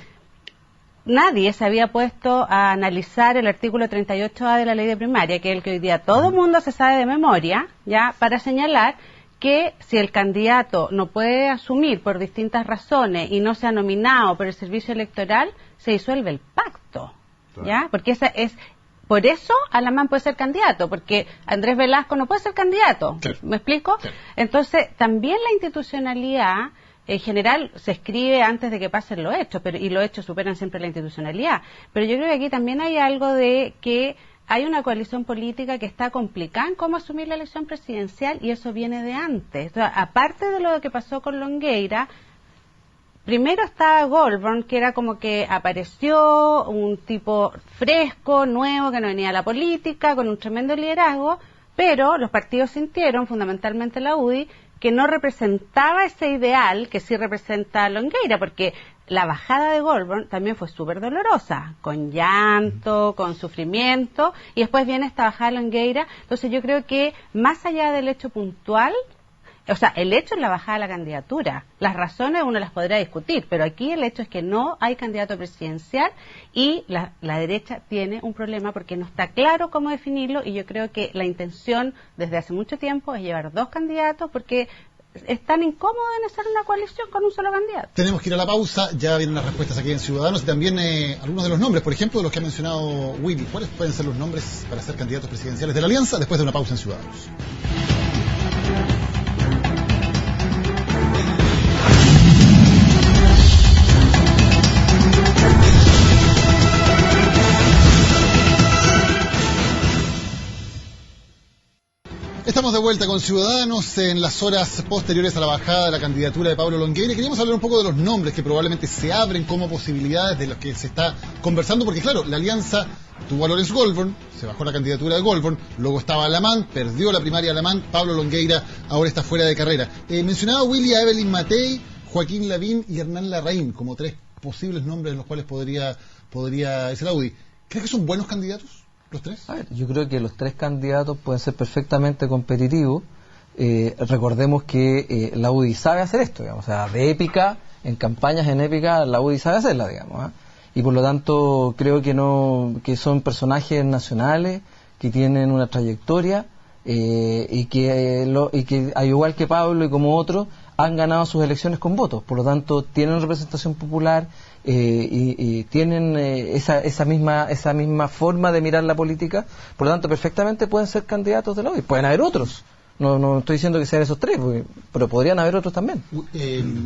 H: nadie se había puesto a analizar el artículo 38A de la ley de primaria, que es el que hoy día todo el mundo se sabe de memoria, ya, para señalar que si el candidato no puede asumir por distintas razones y no se ha nominado por el servicio electoral, se disuelve el pacto. ¿Ya? Porque por eso Alamán puede ser candidato, porque Andrés Velasco no puede ser candidato. Claro. ¿Me explico? Claro. Entonces, también la institucionalidad en general se escribe antes de que pasen los hechos, y los hechos superan siempre la institucionalidad. Pero yo creo que aquí también hay algo de que hay una coalición política que está complicada en cómo asumir la elección presidencial, y eso viene de antes. Entonces, aparte de lo que pasó con Longueira, primero estaba Goldberg, que era como que apareció un tipo fresco, nuevo, que no venía a la política, con un tremendo liderazgo, pero los partidos sintieron, fundamentalmente la UDI, que no representaba ese ideal que sí representa Longueira, porque la bajada de Goldberg también fue súper dolorosa, con llanto, con sufrimiento, y después viene esta bajada de Longueira. Entonces yo creo que más allá del hecho puntual, O sea, el hecho es la bajada de la candidatura. Las razones uno las podrá discutir, pero aquí el hecho es que no hay candidato presidencial y la derecha tiene un problema porque no está claro cómo definirlo, y yo creo que la intención desde hace mucho tiempo es llevar 2 candidatos porque es tan incómodo en hacer una coalición con un solo candidato.
A: Tenemos que ir a la pausa, ya vienen las respuestas aquí en Ciudadanos y también algunos de los nombres, por ejemplo, de los que ha mencionado Willy. ¿Cuáles pueden ser los nombres para ser candidatos presidenciales de la Alianza después de una pausa en Ciudadanos? Estamos de vuelta con Ciudadanos en las horas posteriores a la bajada de la candidatura de Pablo Longueira. Queríamos hablar un poco de los nombres que probablemente se abren como posibilidades de los que se está conversando, porque claro, la alianza tuvo a Lorenz Goldborn, se bajó la candidatura de Goldborn, luego estaba Alamán, perdió la primaria Alamán, Pablo Longueira ahora está fuera de carrera. Mencionaba Willy a Evelyn Matei, Joaquín Lavín y Hernán Larraín como 3 posibles nombres en los cuales podría irse la UDI. ¿Crees que son buenos candidatos? ¿Los 3?
J: A ver, yo creo que los 3 candidatos pueden ser perfectamente competitivos. Recordemos que la UDI sabe hacer esto, digamos, o sea, de épica, en campañas en épica, la UDI sabe hacerla, digamos, y por lo tanto creo que son personajes nacionales que tienen una trayectoria y que al igual que Pablo y como otros han ganado sus elecciones con votos, por lo tanto tienen representación popular y tienen esa misma forma de mirar la política, por lo tanto perfectamente pueden ser candidatos de la UDI. Pueden haber otros, no estoy diciendo que sean esos 3, pero podrían haber otros también.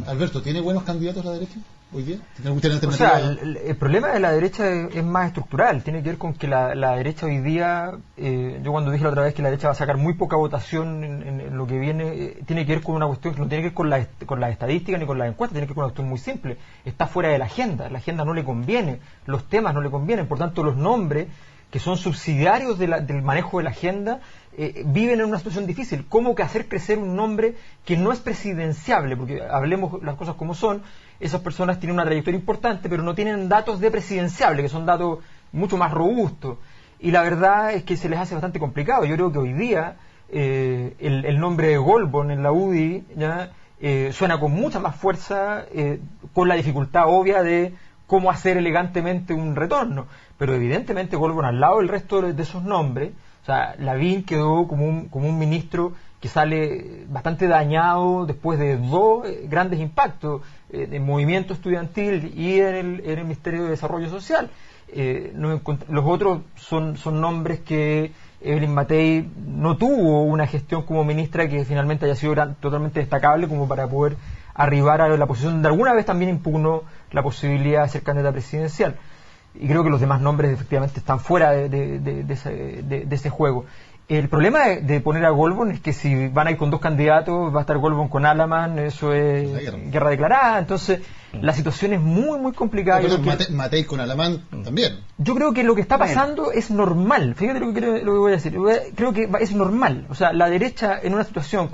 A: Alberto, ¿tiene buenos candidatos la derecha hoy día?
I: O sea, el problema de la derecha es más estructural, tiene que ver con que la derecha hoy día, yo cuando dije la otra vez que la derecha va a sacar muy poca votación en lo que viene, tiene que ver con una cuestión que no tiene que ver con las estadísticas ni con las encuestas, tiene que ver con una cuestión muy simple, está fuera de la agenda no le conviene, los temas no le convienen, por tanto los nombres que son subsidiarios del manejo de la agenda viven en una situación difícil. ¿Cómo que hacer crecer un nombre que no es presidenciable? Porque hablemos las cosas como son, esas personas tienen una trayectoria importante, pero no tienen datos de presidenciable, que son datos mucho más robustos. Y la verdad es que se les hace bastante complicado. Yo creo que hoy día el nombre de Goldborn en la UDI ¿ya? Suena con mucha más fuerza, con la dificultad obvia de cómo hacer elegantemente un retorno. Pero evidentemente Goldborn, al lado del resto de esos nombres, o sea, Lavín quedó como un ministro que sale bastante dañado después de 2 grandes impactos en movimiento estudiantil y en el Ministerio de Desarrollo Social. Los otros son nombres que Evelyn Matei no tuvo una gestión como ministra que finalmente haya sido totalmente destacable como para poder arribar a la posición donde alguna vez también impugnó la posibilidad de ser candidata presidencial. Y creo que los demás nombres efectivamente están fuera de ese juego. El problema de poner a Goldborn es que si van a ir con 2 candidatos, va a estar Goldborn con Alamán, eso es guerra declarada. Entonces, la situación es muy, muy complicada.
A: Matei con Alamán también.
I: Yo creo que lo que está pasando es normal. Fíjate lo que voy a decir. Creo que es normal. O sea, la derecha en una situación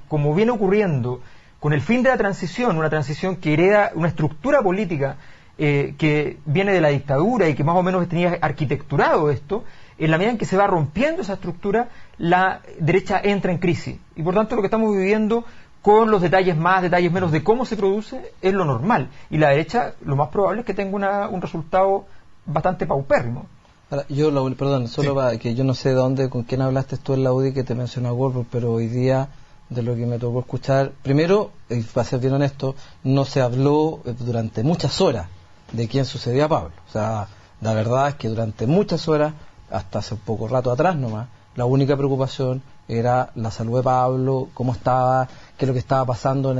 I: como viene ocurriendo, con el fin de la transición, una transición que hereda una estructura política que viene de la dictadura y que más o menos tenía arquitecturado esto, en la medida en que se va rompiendo esa estructura, la derecha entra en crisis. Y por tanto lo que estamos viviendo, con los detalles más, detalles menos de cómo se produce, es lo normal. Y la derecha, lo más probable es que tenga un resultado bastante paupérrimo.
J: Ahora, solo para que yo no sé con quién hablaste tú en la UDI que te mencionó a Goldberg, pero hoy día, de lo que me tocó escuchar, primero, para ser bien honesto, no se habló durante muchas horas de quién sucedía a Pablo. O sea, la verdad es que durante muchas horas, hasta hace un poco rato atrás nomás, la única preocupación era la salud de Pablo, cómo estaba, qué es lo que estaba pasando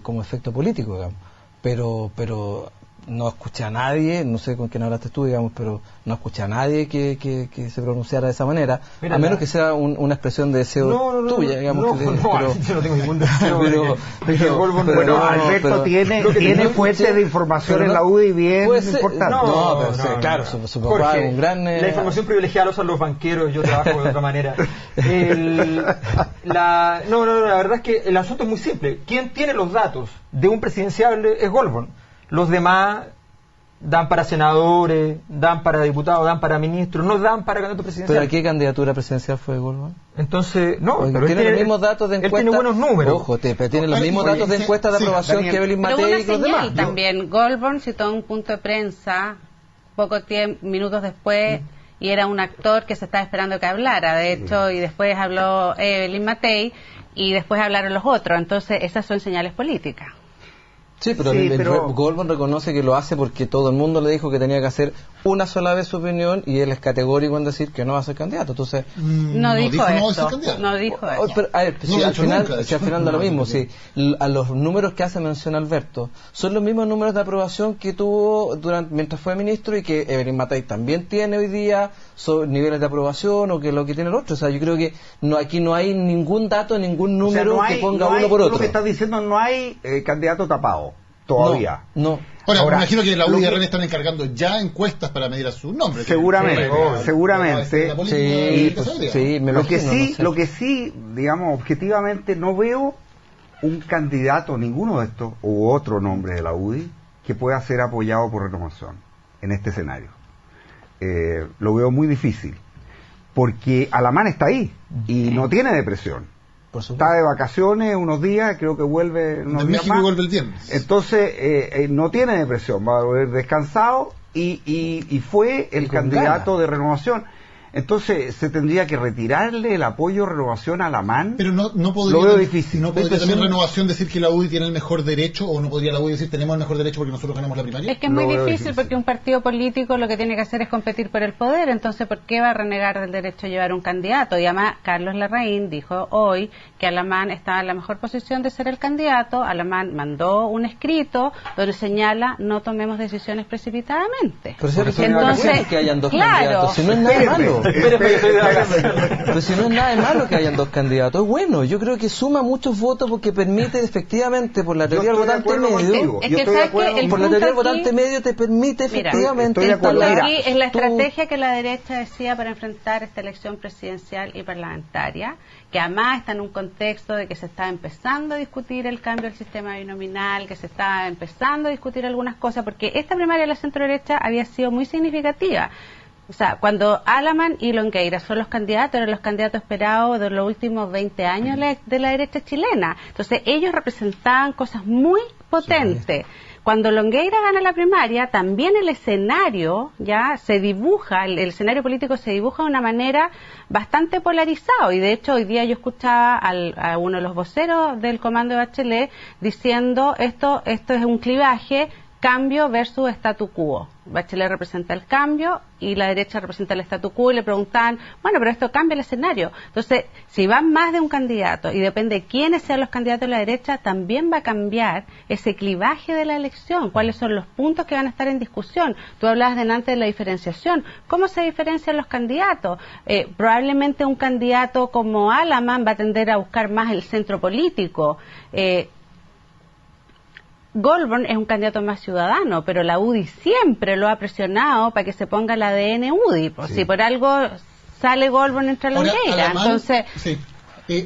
J: como efecto político, digamos. Pero no escuché a nadie, no sé con quién hablaste tú, digamos, pero no escuché a nadie que se pronunciara de esa manera. Mira, a menos que sea una expresión de deseo tuya, digamos.
I: Yo no tengo ningún deseo.
K: Bueno, Alberto tiene fuente de información en la UDI bien importante.
J: Claro, su papá es un gran...
I: La información privilegiada la usan los banqueros, yo trabajo de otra manera. La verdad es que el asunto es muy simple. Quien tiene los datos de un presidenciable es Goldborn. Los demás dan para senadores, dan para diputados, dan para ministros, no dan para candidato presidencial.
J: ¿Pero a qué candidatura presidencial fue Goldman?
I: Entonces, no,
J: pero tiene los mismos datos de encuesta.
I: Él tiene buenos números.
J: Ojo, tiene los mismos datos de encuesta de aprobación que Evelyn Matei y los demás.
H: También Goldman citó un punto de prensa minutos después y era un actor que se estaba esperando que hablara, de hecho, y después habló Evelyn Matei y después hablaron los otros. Entonces, esas son señales políticas.
J: Sí, pero Goldman reconoce que lo hace porque todo el mundo le dijo que tenía que hacer una sola vez su opinión y él es categórico en decir que no va a ser candidato. Entonces
H: no dijo eso. No dijo eso.
J: Pero, a ver, si al final da lo mismo. A los números que hace mención Alberto son los mismos números de aprobación que tuvo mientras fue ministro y que Evelyn Matei también tiene hoy día sobre niveles de aprobación o que lo que tiene el otro. O sea, yo creo que aquí no hay ningún dato, ningún número que ponga uno por otro.
K: Lo que estás diciendo, no hay candidato tapado todavía.
J: No.
A: Ahora, me imagino que la UDI y RN están encargando ya encuestas para medir a su nombre.
K: Seguramente. Lo que sí, digamos, objetivamente no veo un candidato, ninguno de estos u otro nombre de la UDI que pueda ser apoyado por Renovación en este escenario. Lo veo muy difícil porque Alamán está ahí y no tiene depresión. Está de vacaciones unos días, creo que vuelve unos días más.
A: Vuelve el viernes.
K: Entonces no tiene depresión, va a volver descansado y fue el candidato de Renovación. Entonces se tendría que retirarle el apoyo de Renovación a Alamán.
A: Pero no podría,
K: lo veo difícil.
A: ¿No podría también Renovación decir que la UDI tiene el mejor derecho, o no podría la UDI decir tenemos el mejor derecho porque nosotros ganamos la primaria?
H: Es que es muy difícil porque un partido político lo que tiene que hacer es competir por el poder. Entonces, ¿por qué va a renegar del derecho a llevar un candidato? Y además Carlos Larraín dijo hoy que Alamán estaba en la mejor posición de ser el candidato. Alamán mandó un escrito donde señala no tomemos decisiones precipitadamente.
J: Entonces, que hayan dos candidatos, si no es nada malo. Pero si no es nada de malo que hayan dos candidatos, es bueno. Yo creo que suma muchos votos porque permite efectivamente, por la teoría del votante medio, por la teoría del votante medio te permite efectivamente
H: aquí es la estrategia que la derecha decía para enfrentar esta elección presidencial y parlamentaria, que además está en un contexto de que se está empezando a discutir el cambio del sistema binominal, que se está empezando a discutir algunas cosas, porque esta primaria de la centro derecha había sido muy significativa. O sea, cuando Alamán y Longueira son los candidatos, eran los candidatos esperados de los últimos 20 años de la derecha chilena. Entonces, ellos representaban cosas muy potentes. Cuando Longueira gana la primaria, también el escenario ya se dibuja, el escenario político se dibuja de una manera bastante polarizado. Y de hecho, hoy día yo escuchaba a uno de los voceros del comando de Bachelet diciendo esto es un clivaje, cambio versus statu quo. Bachelet representa el cambio y la derecha representa el statu quo, y le preguntaban, bueno, pero esto cambia el escenario. Entonces, si van más de un candidato y depende de quiénes sean los candidatos de la derecha, también va a cambiar ese clivaje de la elección, cuáles son los puntos que van a estar en discusión. Tú hablabas delante de la diferenciación. ¿Cómo se diferencian los candidatos? Probablemente un candidato como Alamán va a tender a buscar más el centro político. Goldman es un candidato más ciudadano, pero la UDI siempre lo ha presionado para que se ponga el ADN UDI. Sí. Si por algo sale Goldman entre Longueira, entonces...
A: Sí.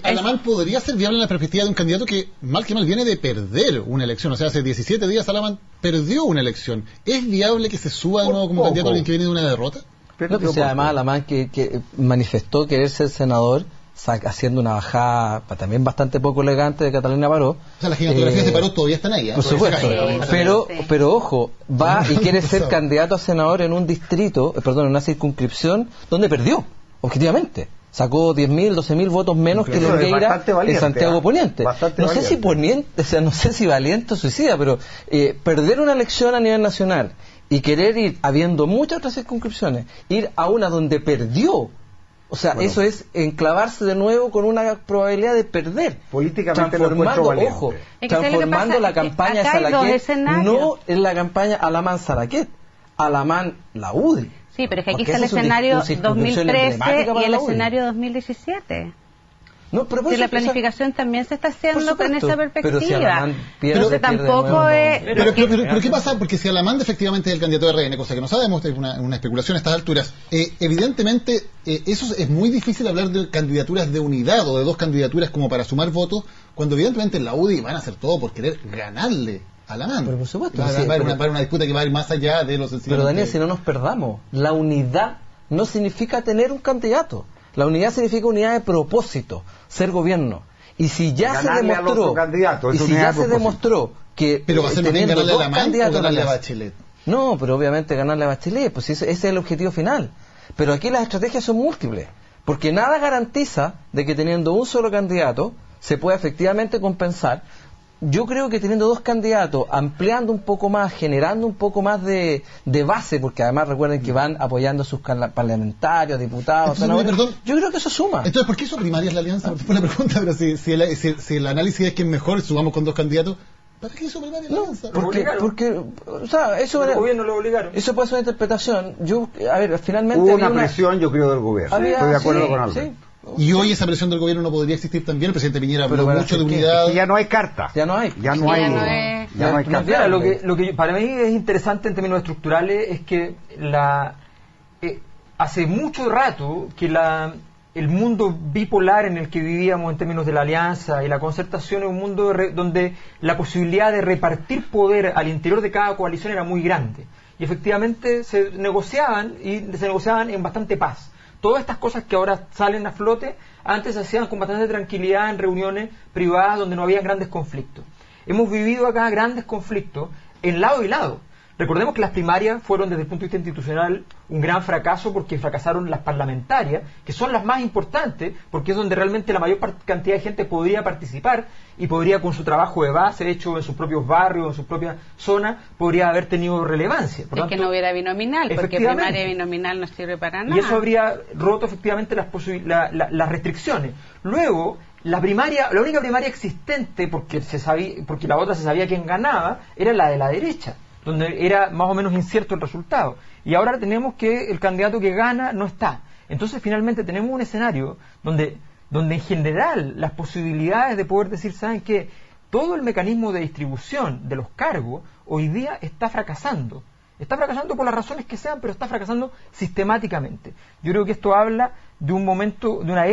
A: Alamán podría ser viable en la perspectiva de un candidato que mal viene de perder una elección. O sea, hace 17 días Alamán perdió una elección. ¿Es viable que se suba de nuevo como candidato alguien que viene de una derrota?
J: No, pues además Alamán que manifestó querer ser senador, haciendo una bajada también bastante poco elegante de Catalina Paró.
A: O sea, las gigantografías de Paró todavía están ahí.
J: Por supuesto. Pero ojo, va y quiere ser candidato a senador en un distrito, en una circunscripción donde perdió, objetivamente. Sacó 10.000, 12.000 votos menos que Longueira en Santiago Poniente. No sé si valiente o suicida, pero perder una elección a nivel nacional y querer ir, habiendo muchas otras circunscripciones, ir a una donde perdió. O sea, eso es enclavarse de nuevo con una probabilidad de perder.
K: Políticamente
J: transformando la campaña de Salaquet no en la campaña Alamán-Salaquet, Alamán-la UDI.
H: Sí, pero es que aquí está el escenario 2013 y el escenario 2017.
J: No, pero
H: la planificación también se está haciendo con esa perspectiva.
J: Pero
H: si tampoco es...
A: Pero ¿qué pasa? Porque si Alamán efectivamente es el candidato de RN, cosa que no sabemos, es una especulación a estas alturas, evidentemente eso es muy difícil hablar de candidaturas de unidad o de dos candidaturas como para sumar votos, cuando evidentemente en la UDI van a hacer todo por querer ganarle a la mano.
J: Pero por supuesto.
A: Va a haber una disputa que va a ir más allá de lo sencillo.
J: Pero Daniel, si no nos perdamos, la unidad no significa tener un candidato. La unidad significa unidad de propósito, ser gobierno. Y si ya se demostró, que
A: pero va a ser
J: teniendo
A: ganarle
J: dos
A: a la
J: candidatos
A: o ganarle a Bachelet.
J: No, pero obviamente ganarle a Bachelet, pues ese es el objetivo final. Pero aquí las estrategias son múltiples, porque nada garantiza de que teniendo un solo candidato se pueda efectivamente compensar. Yo creo que teniendo dos candidatos, ampliando un poco más, generando un poco más de base, porque además recuerden que van apoyando a sus parlamentarios, diputados, senadores, yo creo que eso suma.
A: Entonces, ¿por qué hizo primarias la alianza? Fue la pregunta, pero si el análisis es que es mejor, subamos con dos candidatos, ¿para qué hizo primarias la alianza?
J: Porque o sea, eso
I: el gobierno lo obligaron.
J: Eso puede ser una interpretación. A ver, finalmente
K: hubo una presión, yo creo, del gobierno. Estoy de acuerdo con Alberto.
A: Sí. Y hoy esa presión del gobierno no podría existir también. El presidente Piñera habló mucho de unidad.
K: Ya no hay carta.
J: Ya no hay
I: carta. Lo que para mí es interesante en términos estructurales es que hace mucho rato que el mundo bipolar en el que vivíamos en términos de la alianza y la concertación es un mundo donde la posibilidad de repartir poder al interior de cada coalición era muy grande. Y efectivamente se negociaban en bastante paz. Todas estas cosas que ahora salen a flote, antes se hacían con bastante tranquilidad en reuniones privadas donde no había grandes conflictos. Hemos vivido acá grandes conflictos en lado y lado. Recordemos que las primarias fueron desde el punto de vista institucional un gran fracaso porque fracasaron las parlamentarias, que son las más importantes, porque es donde realmente la mayor cantidad de gente podría participar y podría, con su trabajo de base hecho en sus propios barrios, en sus propias zonas, podría haber tenido relevancia.
H: Por tanto, que no hubiera binominal, porque primaria y binominal no sirve para nada.
I: Y eso habría roto efectivamente las restricciones. Luego, la única primaria existente, porque la otra se sabía quién ganaba, era la de la derecha, donde era más o menos incierto el resultado. Y ahora tenemos que el candidato que gana no está. Entonces finalmente tenemos un escenario donde en general las posibilidades de poder decir, ¿saben qué? Todo el mecanismo de distribución de los cargos hoy día está fracasando. Está fracasando por las razones que sean, pero está fracasando sistemáticamente. Yo creo que esto habla de un momento, de una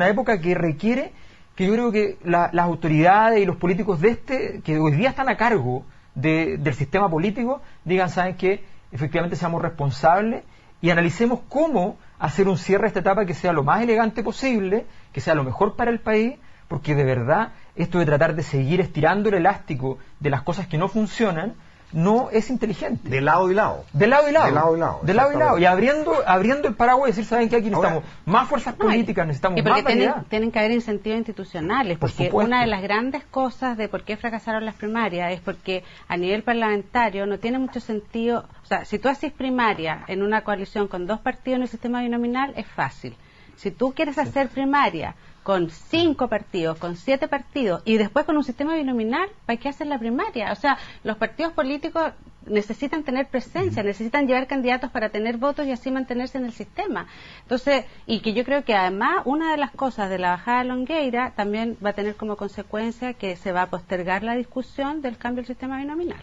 I: época que requiere que yo creo que las autoridades y los políticos que hoy día están a cargo del sistema político, digan, ¿saben qué? Efectivamente seamos responsables y analicemos cómo hacer un cierre a esta etapa que sea lo más elegante posible, que sea lo mejor para el país, porque de verdad esto de tratar de seguir estirando el elástico de las cosas que no funcionan no es inteligente.
K: De lado y lado.
I: De lado y lado. Y abriendo el paraguas y decir, ¿saben qué? Aquí necesitamos más fuerzas políticas, necesitamos más variedad.
H: Tienen que haber incentivos institucionales, porque una de las grandes cosas de por qué fracasaron las primarias es porque a nivel parlamentario no tiene mucho sentido. O sea, si tú haces primaria en una coalición con dos partidos en el sistema binominal, es fácil. Si tú quieres hacer primaria con 5 partidos, con 7 partidos y después con un sistema binominal, ¿para qué hacer la primaria? O sea, los partidos políticos necesitan tener presencia, necesitan llevar candidatos para tener votos y así mantenerse en el sistema. Entonces, y que yo creo que además una de las cosas de la bajada de Longueira también va a tener como consecuencia que se va a postergar la discusión del cambio del sistema binominal.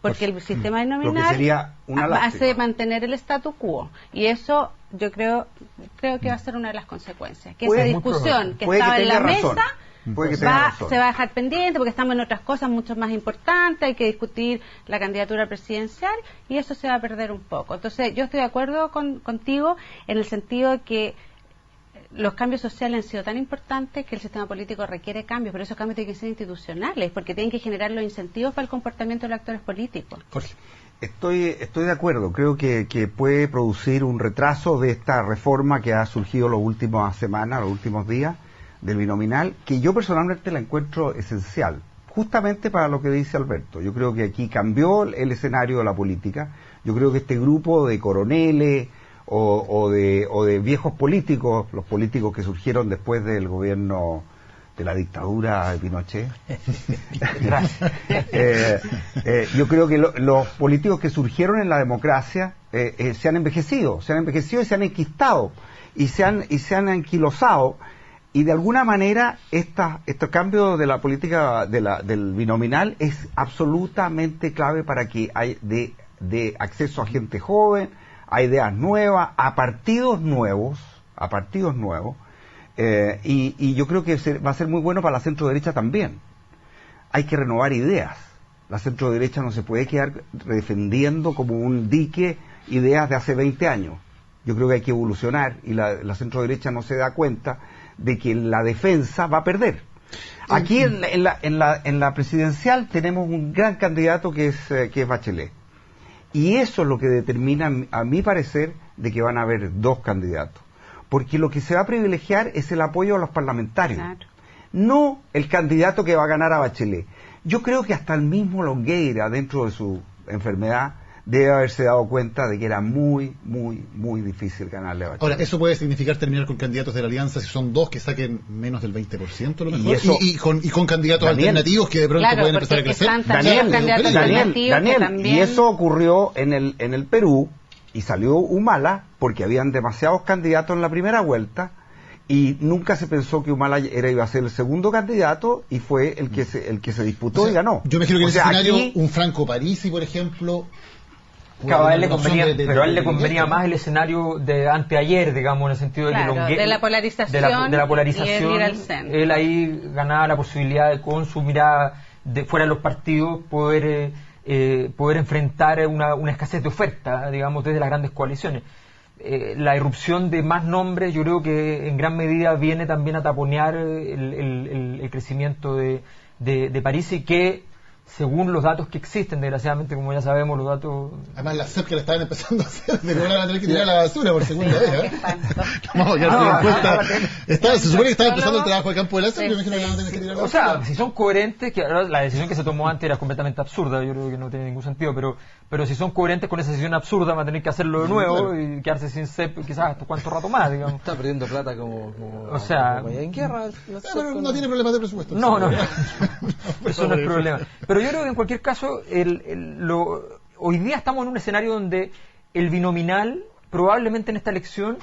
H: Porque el sistema binominal hace mantener el statu quo y eso yo creo que va a ser una de las consecuencias, que esa discusión que estaba en la mesa se va a dejar pendiente porque estamos en otras cosas mucho más importantes, hay que discutir la candidatura presidencial y eso se va a perder un poco. Entonces yo estoy de acuerdo contigo en el sentido de que los cambios sociales han sido tan importantes que el sistema político requiere cambios, pero esos cambios tienen que ser institucionales, porque tienen que generar los incentivos para el comportamiento de los actores políticos.
K: Jorge. Estoy de acuerdo, creo que puede producir un retraso de esta reforma que ha surgido las últimas semanas, los últimos días, del binominal, que yo personalmente la encuentro esencial, justamente para lo que dice Alberto. Yo creo que aquí cambió el escenario de la política, yo creo que este grupo de coroneles, o de viejos políticos, los políticos que surgieron después del gobierno de la dictadura de Pinochet. Yo creo que los políticos que surgieron en la democracia se han envejecido y se han enquistado y se han anquilosado, y de alguna manera este cambio de la política del binominal es absolutamente clave para que haya de acceso a gente joven, a ideas nuevas, a partidos nuevos, y yo creo que va a ser muy bueno para la centro derecha también. Hay que renovar ideas, La centro derecha no se puede quedar defendiendo como un dique ideas de hace 20 años. Yo creo que hay que evolucionar y la centro derecha no se da cuenta de que la defensa va a perder. Aquí en la presidencial tenemos un gran candidato que es Bachelet. Y eso es lo que determina, a mi parecer, de que van a haber dos candidatos. Porque lo que se va a privilegiar es el apoyo a los parlamentarios. Claro. No el candidato que va a ganar a Bachelet. Yo creo que hasta el mismo Longueira, dentro de su enfermedad, debe haberse dado cuenta de que era muy, muy, muy difícil ganarle a Bachelet.
A: Ahora, ¿eso puede significar terminar con candidatos de la alianza si son dos que saquen menos del 20% lo mejor? Y con candidatos alternativos que de pronto pueden empezar a crecer.
K: Daniel, y eso ocurrió en el Perú, y salió Humala, porque habían demasiados candidatos en la primera vuelta, y nunca se pensó que Humala iba a ser el segundo candidato, y fue el que se disputó, o sea, y ganó.
A: Yo me imagino que en ese escenario, un Franco Parisi, por ejemplo...
I: Claro, a él le convenía, pero a él le convenía más el escenario de anteayer, digamos, en el sentido de que
H: de la polarización,
I: de la polarización,
H: y el centro.
I: Él ahí ganaba la posibilidad de, con su mirada de fuera de los partidos, poder enfrentar una escasez de oferta, digamos, desde las grandes coaliciones. La irrupción de más nombres, yo creo que en gran medida viene también a taponear el crecimiento de París, y que según los datos que existen, desgraciadamente, como ya sabemos, los datos...
A: Además, la CEP que le estaban empezando a hacer, pero ahora van a tener que tirar a la basura por segunda vez, se supone que estaba empezando el trabajo de campo de la CEP, yo me imagino que van a tener que tirar a la basura.
I: O sea, si son coherentes, que la decisión que se tomó antes era completamente absurda, yo creo que no tiene ningún sentido, pero si son coherentes con esa decisión absurda, van a tener que hacerlo de nuevo y quedarse sin CEP quizás hasta cuánto rato más, digamos.
J: Está perdiendo plata como
I: o sea,
J: en guerra.
A: Pero no tiene problemas de presupuesto.
I: No, eso no es problema. Pero yo creo que en cualquier caso, hoy día estamos en un escenario donde el binominal, probablemente en esta elección,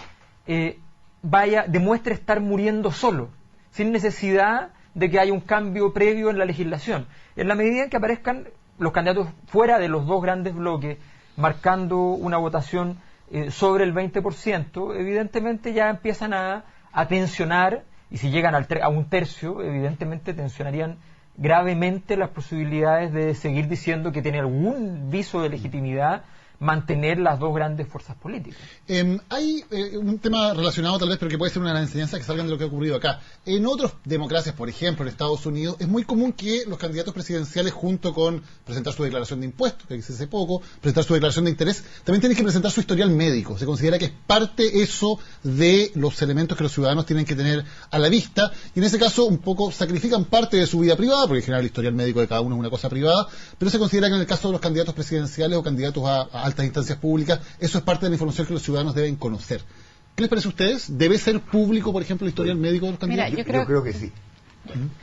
I: demuestre estar muriendo solo, sin necesidad de que haya un cambio previo en la legislación. En la medida en que aparezcan los candidatos fuera de los dos grandes bloques, marcando una votación sobre el 20%, evidentemente ya empiezan a tensionar, y si llegan a un tercio, evidentemente tensionarían gravemente las posibilidades de seguir diciendo que tiene algún viso de legitimidad mantener las dos grandes fuerzas políticas.
A: Hay un tema relacionado tal vez, pero que puede ser una de las enseñanzas que salgan de lo que ha ocurrido acá. En otras democracias, por ejemplo, en Estados Unidos, es muy común que los candidatos presidenciales, junto con presentar su declaración de impuestos, que hice hace poco, presentar su declaración de interés, también tienen que presentar su historial médico. Se considera que es parte eso de los elementos que los ciudadanos tienen que tener a la vista, y en ese caso un poco sacrifican parte de su vida privada, porque en general el historial médico de cada uno es una cosa privada, pero se considera que en el caso de los candidatos presidenciales o candidatos a altas instancias públicas, eso es parte de la información que los ciudadanos deben conocer. ¿Qué les parece a ustedes? ¿Debe ser público, por ejemplo, el historial médico de los candidatos?
H: Mira,
K: yo creo que sí.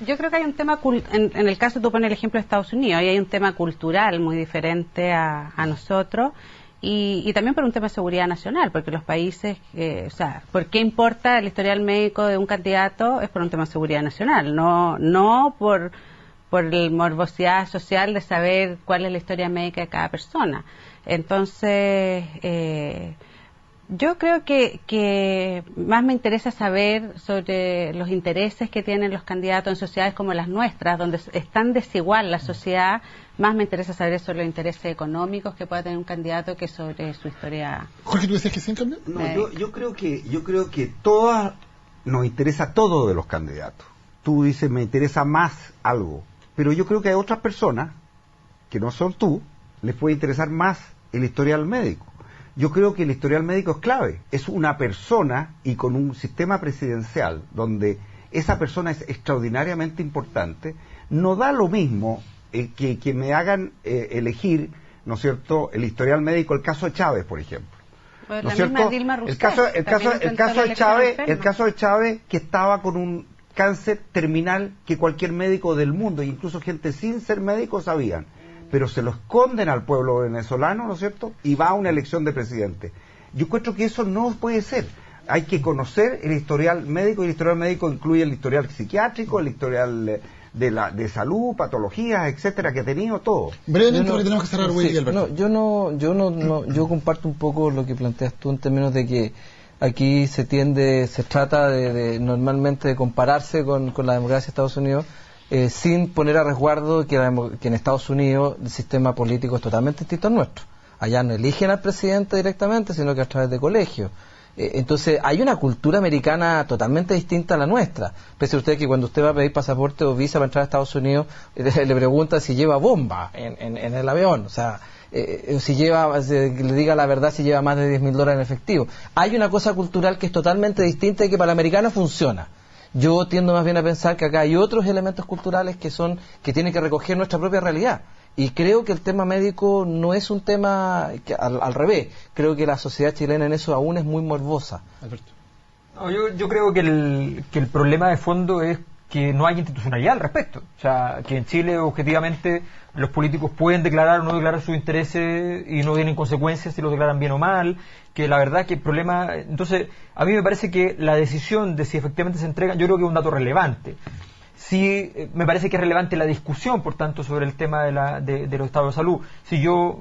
H: Yo creo que hay un tema, en el caso tú pones el ejemplo de Estados Unidos, ahí hay un tema cultural muy diferente a nosotros, y también por un tema de seguridad nacional, porque los países, o sea, ¿por qué importa el historial médico de un candidato? Es por un tema de seguridad nacional, no por la morbosidad social de saber cuál es la historia médica de cada persona. Entonces, yo creo que más me interesa saber sobre los intereses que tienen los candidatos en sociedades como las nuestras, donde es tan desigual la sociedad. Más me interesa saber sobre los intereses económicos que pueda tener un candidato que sobre su historia.
A: Jorge, ¿tú decías que sí, en cambio?
K: No, yo creo que nos interesa todo de los candidatos. Tú dices, me interesa más algo, pero yo creo que hay otras personas que no son tú, les puede interesar más el historial médico. Yo creo que el historial médico es clave. Es una persona, y con un sistema presidencial donde esa persona es extraordinariamente importante, no da lo mismo que me hagan elegir, ¿no es cierto?, el historial médico, el caso de Chávez, por ejemplo.
H: Pues
K: ¿no es
H: la
K: cierto?
H: misma Dilma Rousseff,
K: el caso de Chávez, que estaba con un cáncer terminal que cualquier médico del mundo, incluso gente sin ser médico, sabían, pero se lo esconden al pueblo venezolano, ¿no es cierto?, y va a una elección de presidente. Yo encuentro que eso no puede ser. Hay que conocer el historial médico, y el historial médico incluye el historial psiquiátrico, el historial de salud, patologías, etcétera, que ha tenido todo.
A: Brevemente, porque tenemos que cerrar, Willy, Alberto.
J: Yo comparto un poco lo que planteas tú en términos de que aquí se trata de normalmente de compararse con la democracia de Estados Unidos, sin poner a resguardo que en Estados Unidos el sistema político es totalmente distinto al nuestro. Allá no eligen al presidente directamente, sino que a través de colegios. Entonces hay una cultura americana totalmente distinta a la nuestra. Pese a usted que cuando usted va a pedir pasaporte o visa para entrar a Estados Unidos, le pregunta si lleva bomba en el avión, o sea, si lleva, le diga la verdad, si lleva más de $10,000 en efectivo. Hay una cosa cultural que es totalmente distinta y que para el americano funciona. Yo tiendo más bien a pensar que acá hay otros elementos culturales que tienen que recoger nuestra propia realidad. Y creo que el tema médico no es un tema al revés. Creo que la sociedad chilena en eso aún es muy morbosa.
I: Alberto. No, yo creo que el problema de fondo es que no hay institucionalidad al respecto. O sea, que en Chile objetivamente los políticos pueden declarar o no declarar sus intereses y no tienen consecuencias si los declaran bien o mal. Que la verdad que el problema... Entonces, a mí me parece que la decisión de si efectivamente se entregan, yo creo que es un dato relevante. Sí, me parece que es relevante la discusión, por tanto, sobre el tema de los estados de salud. Si yo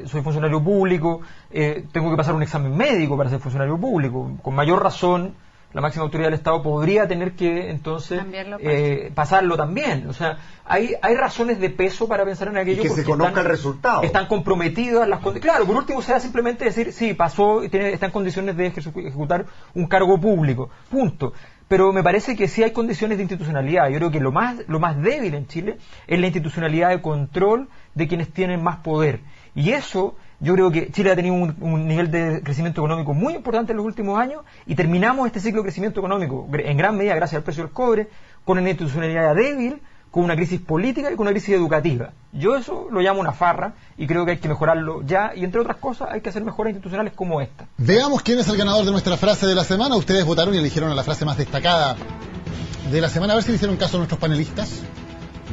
I: soy funcionario público, tengo que pasar un examen médico para ser funcionario público. Con mayor razón, la máxima autoridad del Estado podría tener que, entonces, pasarlo también. O sea, hay razones de peso para pensar en aquello.
K: Y que se conozca el resultado.
I: Están comprometidas las condiciones. Claro, por último será simplemente decir, sí, pasó, está en condiciones de ejecutar un cargo público. Punto. Pero me parece que sí hay condiciones de institucionalidad. Yo creo que lo más débil en Chile es la institucionalidad de control de quienes tienen más poder. Y eso, yo creo que Chile ha tenido un nivel de crecimiento económico muy importante en los últimos años y terminamos este ciclo de crecimiento económico, en gran medida gracias al precio del cobre, con una institucionalidad débil, con una crisis política y con una crisis educativa. Yo eso lo llamo una farra y creo que hay que mejorarlo ya y entre otras cosas hay que hacer mejoras institucionales como esta.
A: Veamos quién es el ganador de nuestra frase de la semana. Ustedes votaron y eligieron a la frase más destacada de la semana. A ver si le hicieron caso a nuestros panelistas.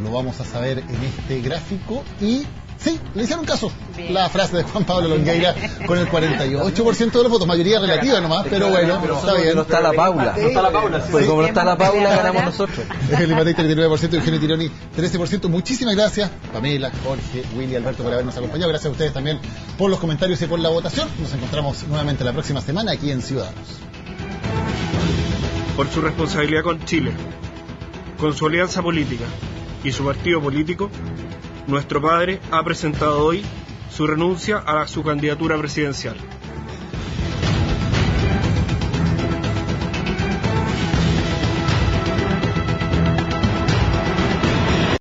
A: Lo vamos a saber en este gráfico y... sí, le hicieron caso. Bien. La frase de Juan Pablo Longueira con el 48% de los votos, mayoría relativa nomás, pero bueno, está bien.
J: No está la Paula.
I: No está la Paula, sí.
J: Pues como no está la Paula, ganamos nosotros.
A: El Limatei 39%, Eugenio Tironi 13%. Muchísimas gracias, Pamela, Jorge, Willy, Alberto, por habernos acompañado. Gracias a ustedes también por los comentarios y por la votación. Nos encontramos nuevamente la próxima semana aquí en Ciudadanos.
B: Por su responsabilidad con Chile, con su alianza política y su partido político, nuestro padre ha presentado hoy su renuncia a su candidatura presidencial.